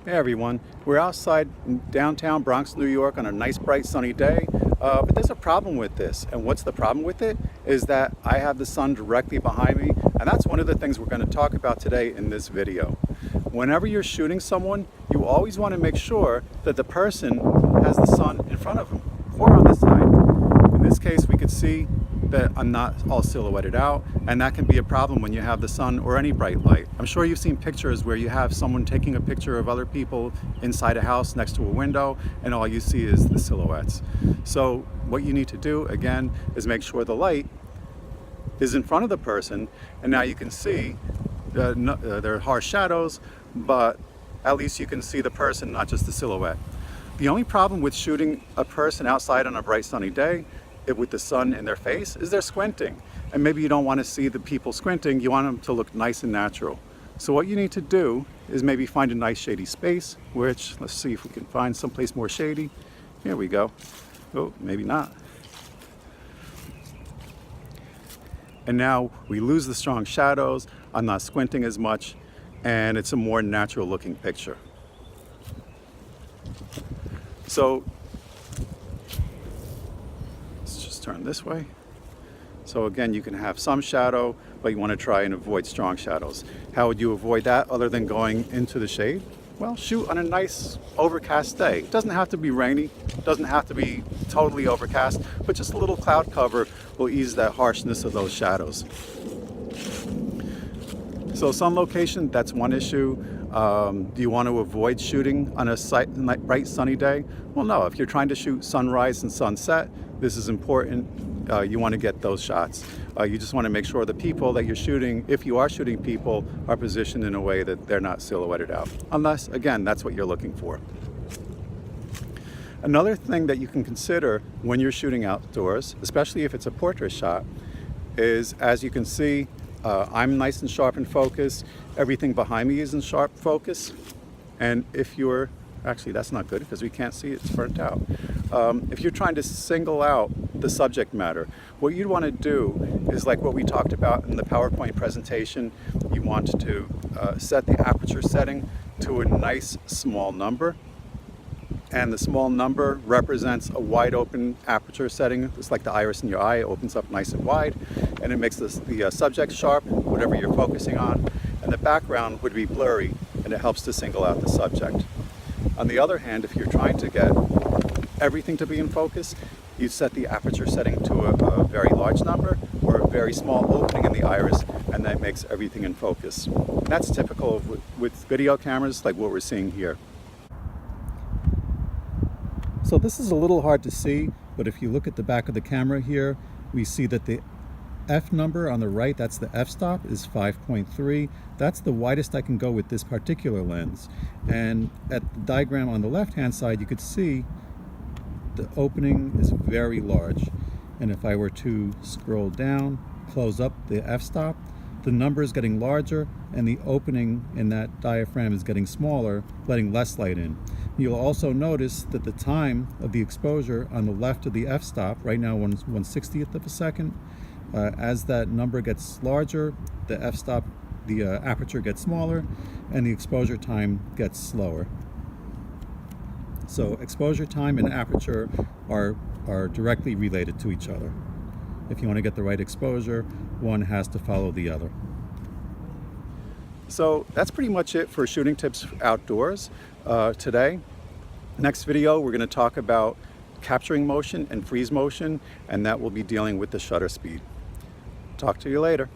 Hey everyone, we're outside in downtown Bronx, New York on a nice bright sunny day, but there's a problem with this. And what's the problem with it is that I have the sun directly behind me, and that's one of the things we're going to talk about today in this video. Whenever you're shooting someone, you always want to make sure that the person has the sun in front of them or on this side. In this case, we could see that I'm not all silhouetted out, and that can be a problem when you have the sun or any bright light. I'm sure you've seen pictures where you have someone taking a picture of other people inside a house next to a window and all you see is the silhouettes. So what you need to do again is make sure the light is in front of the person, and now you can see there are harsh shadows, but at least you can see the person, not just the silhouette. The only problem with shooting a person outside on a bright sunny day with the sun in their face is they're squinting, and maybe you don't want to see the people squinting. You want them to look nice and natural. So what you need to do is maybe find a nice shady space, which let's see if we can find someplace more shady. Here we go. Oh, maybe not. And now we lose the strong shadows. I'm not squinting as much, and it's a more natural looking picture. So turn this way. So again, you can have some shadow, but you want to try and avoid strong shadows. How would you avoid that other than going into the shade? Well, shoot on a nice overcast day. It doesn't have to be rainy, it doesn't have to be totally overcast, but just a little cloud cover will ease that harshness of those shadows. So sun location, that's one issue. Do you want to avoid shooting on a bright sunny day? Well, no. If you're trying to shoot sunrise and sunset, this is important. You want to get those shots. You just want to make sure the people that you're shooting, if you are shooting people, are positioned in a way that they're not silhouetted out. Unless, again, that's what you're looking for. Another thing that you can consider when you're shooting outdoors, especially if it's a portrait shot, is, as you can see, I'm nice and sharp in focus. Everything behind me is in sharp focus. And if you're, actually that's not good because we can't see it, it's burnt out. If you're trying to single out the subject matter, what you'd want to do is like what we talked about in the PowerPoint presentation. You want to set the aperture setting to a nice small number. And the small number represents a wide open aperture setting. It's like the iris in your eye, it opens up nice and wide, and it makes the subject sharp, whatever you're focusing on, and the background would be blurry, and it helps to single out the subject. On the other hand, if you're trying to get everything to be in focus, you set the aperture setting to a very large number or a very small opening in the iris, and that makes everything in focus. And that's typical with video cameras like what we're seeing here. So this is a little hard to see, but if you look at the back of the camera here, we see that the f number on the right, that's the f-stop, is 5.3. That's the widest I can go with this particular lens. And at the diagram on the left-hand side, you could see the opening is very large. And if I were to scroll down, close up the f-stop, the number is getting larger and the opening in that diaphragm is getting smaller, letting less light in. You'll also notice that the time of the exposure on the left of the f-stop, right now 1/60th of a second, as that number gets larger, the f-stop, the aperture gets smaller, and the exposure time gets slower. So exposure time and aperture are directly related to each other. If you want to get the right exposure, one has to follow the other. So that's pretty much it for shooting tips outdoors today. Next video, we're going to talk about capturing motion and freeze motion, and that will be dealing with the shutter speed. Talk to you later.